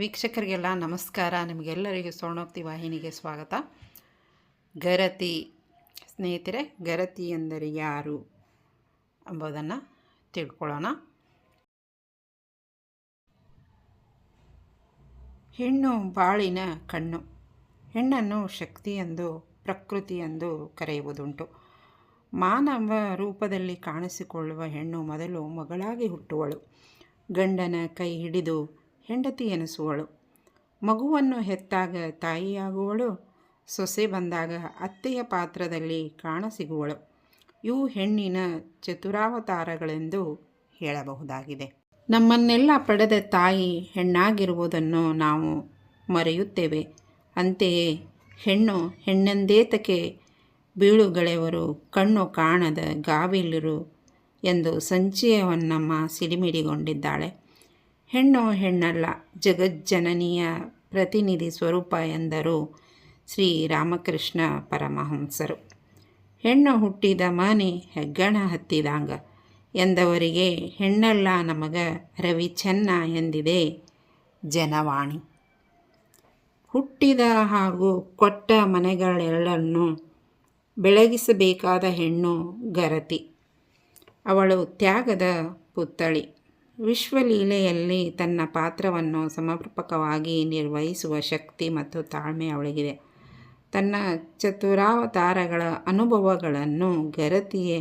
ವೀಕ್ಷಕರಿಗೆಲ್ಲ ನಮಸ್ಕಾರ. ನಿಮಗೆಲ್ಲರಿಗೂ ಸ್ವರ್ಣೋಕ್ತಿ ವಾಹಿನಿಗೆ ಸ್ವಾಗತ. ಗರತಿ ಸ್ನೇಹಿತರೆ, ಗರತಿ ಎಂದರೆ ಯಾರು ಎಂಬುದನ್ನು ತಿಳ್ಕೊಳ್ಳೋಣ. ಹೆಣ್ಣು ಬಾಳಿನ ಕಣ್ಣು. ಹೆಣ್ಣನ್ನು ಶಕ್ತಿ ಎಂದು, ಪ್ರಕೃತಿ ಎಂದು ಕರೆಯುವುದುಂಟು. ಮಾನವ ರೂಪದಲ್ಲಿ ಕಾಣಿಸಿಕೊಳ್ಳುವ ಹೆಣ್ಣು ಮೊದಲು ಮಗಳಾಗಿ ಹುಟ್ಟುವಳು. ಗಂಡನ ಕೈ ಹಿಡಿದು ಹೆಂಡತಿ ಎನಿಸುವಳು. ಮಗುವನ್ನು ಹೆತ್ತಾಗ ತಾಯಿಯಾಗುವಳು. ಸೊಸೆ ಬಂದಾಗ ಅತ್ತೆಯ ಪಾತ್ರದಲ್ಲಿ ಕಾಣಸಿಗುವಳು. ಇವು ಹೆಣ್ಣಿನ ಚತುರಾವತಾರಗಳೆಂದು ಹೇಳಬಹುದಾಗಿದೆ. ನಮ್ಮನ್ನೆಲ್ಲ ಪಡೆದ ತಾಯಿ ಹೆಣ್ಣಾಗಿರುವುದನ್ನು ನಾವು ಮರೆಯುತ್ತೇವೆ. ಅಂತೆಯೇ ಹೆಣ್ಣು ಹೆಣ್ಣೆಂದೇತಕ್ಕೆ ಬೀಳುಗಳೆವರು ಕಣ್ಣು ಕಾಣದ ಗಾವಿಲಿರು ಎಂದು ಸಂಚಯವನ್ನಮ್ಮ ಸಿಡಿಮಿಡಿಗೊಂಡಿದ್ದಾಳೆ. ಹೆಣ್ಣು ಹೆಣ್ಣಲ್ಲ, ಜಗಜ್ಜನನಿಯ ಪ್ರತಿನಿಧಿ ಸ್ವರೂಪ ಎಂದರು ಶ್ರೀರಾಮಕೃಷ್ಣ ಪರಮಹಂಸರು. ಹೆಣ್ಣು ಹುಟ್ಟಿದ ಮನೆ ಹೆಗ್ಗಣ ಹತ್ತಿದಂಗ ಎಂದವರಿಗೆ ಹೆಣ್ಣಲ್ಲ ನಮಗ ರವಿ ಚೆನ್ನ ಎಂದಿದೆ ಜನವಾಣಿ. ಹುಟ್ಟಿದ ಹಾಗೂ ಕೊಟ್ಟ ಮನೆಗಳೆಲ್ಲನ್ನು ಬೆಳಗಿಸಬೇಕಾದ ಹೆಣ್ಣು ಗರತಿ. ಅವಳು ತ್ಯಾಗದ ಪುತ್ಥಳಿ. ವಿಶ್ವಲೀಲೆಯಲ್ಲಿ ತನ್ನ ಪಾತ್ರವನ್ನು ಸಮರ್ಪಕವಾಗಿ ನಿರ್ವಹಿಸುವ ಶಕ್ತಿ ಮತ್ತು ತಾಳ್ಮೆ ಅವಳಿಗಿದೆ. ತನ್ನ ಚತುರಾವತಾರಗಳ ಅನುಭವಗಳನ್ನು ಗರತಿಯ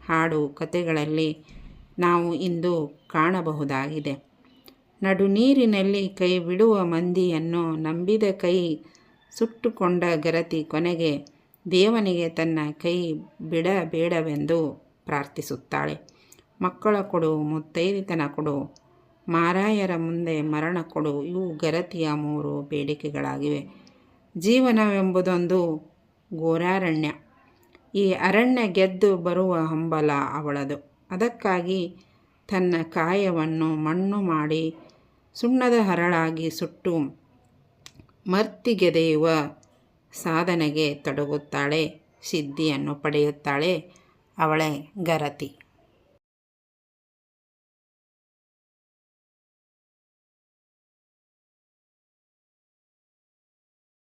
ಹಾಡು ಕಥೆಗಳಲ್ಲಿ ನಾವು ಇಂದು ಕಾಣಬಹುದಾಗಿದೆ. ನಡುನೀರಿನಲ್ಲಿ ಕೈ ಬಿಡುವ ಮಂದಿಯನ್ನು ನಂಬಿದ ಕೈ ಸುಟ್ಟುಕೊಂಡ ಗರತಿ ಕೊನೆಗೆ ದೇವನಿಗೆ ತನ್ನ ಕೈ ಬಿಡಬೇಡವೆಂದು ಪ್ರಾರ್ಥಿಸುತ್ತಾಳೆ. ಮಕ್ಕಳ ಕೊಡು, ಮುತ್ತೈದೆತನ ಕೊಡು, ಮಾರಾಯರ ಮುಂದೆ ಮರಣ ಕೊಡು, ಇವು ಗರತಿಯ 3 ಬೇಡಿಕೆಗಳಾಗಿವೆ. ಜೀವನವೆಂಬುದೊಂದು ಘೋರಾರಣ್ಯ. ಈ ಅರಣ್ಯ ಗೆದ್ದು ಬರುವ ಹಂಬಲ ಅವಳದು. ಅದಕ್ಕಾಗಿ ತನ್ನ ಕಾಯವನ್ನು ಮಣ್ಣು ಮಾಡಿ ಸುಣ್ಣದ ಹರಳಾಗಿ ಸುಟ್ಟು ಮರ್ತಿಗೆದೆಯುವ ಸಾಧನೆಗೆ ತೊಡಗುತ್ತಾಳೆ. ಸಿದ್ಧಿಯನ್ನು ಪಡೆಯುತ್ತಾಳೆ. ಅವಳೇ ಗರತಿ.